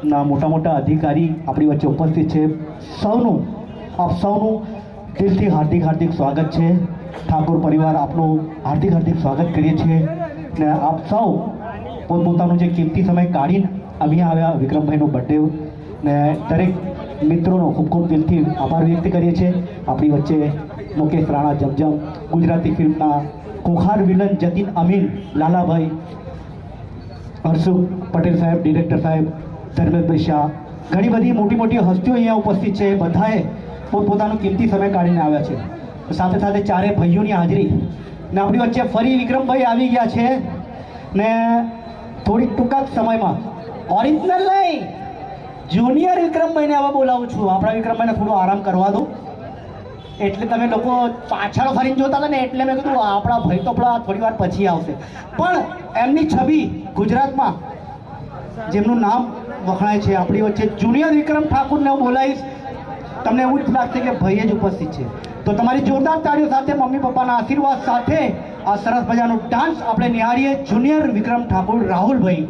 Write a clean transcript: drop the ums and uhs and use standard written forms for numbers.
ના મોટા મોટા અધિકારી આપણી વચ્ચે ઉપસ્થિત છે. સૌનું આપ સૌનું દિલથી હાર્દિક હાર્દિક સ્વાગત છે. ઠાકોર પરિવાર આપનું હાર્દિક હાર્દિક સ્વાગત કરીએ છીએ ને આપ સૌ પોતપોતાનો જે કિંમતી સમય કાઢીને અહીંયા આવ્યા વિક્રમભાઈનો બર્થડે ને દરેક મિત્રોનો ખૂબ ખૂબ દિલથી આભાર વ્યક્ત કરીએ છીએ. આપણી વચ્ચે મુકેશ રાણા જમજમ, ગુજરાતી ફિલ્મના ખોખાર વિલન જતીન અમીન, લાલાભાઈ, હર્ષુ પટેલ સાહેબ, ડિરેક્ટર સાહેબ, ધર્મેશભાઈ શાહ, ઘણી બધી મોટી મોટી હસ્તીઓ અહીંયા ઉપસ્થિત છે. બધાએ પોતપોતાનો કિંમતી સમય કાઢીને આવ્યા છે. સાથે સાથે ચારે ભાઈઓની હાજરી ને આપણી વચ્ચે ફરી વિક્રમભાઈ આવી ગયા છે ને થોડીક ટૂંકા સમયમાં ઓરિજિનલ નહીં જુનિયર વિક્રમભાઈને હવે બોલાવું છું. આપણા વિક્રમભાઈને થોડો આરામ કરવા દો. એટલે તમે લોકો પાછળ ફરીને જોતા હતા ને એટલે મેં કીધું આપણા ભાઈ તો આપણા થોડી વાર પછી આવશે. પણ એમની છબી ગુજરાતમાં જેમનું નામ વખણાય છે આપણી વચ્ચે જુનિયર વિક્રમ ઠાકુરને હું બોલાવીશ. તમને એવું જ લાગશે કે ભાઈ જ ઉપસ્થિત છે. તો તમારી જોરદાર તાળીઓ સાથે મમ્મી પપ્પાના આશીર્વાદ સાથે આ સરસ મજાનો ડાન્સ આપણે નિહાળીએ. જુનિયર વિક્રમ ઠાકુર રાહુલભાઈ.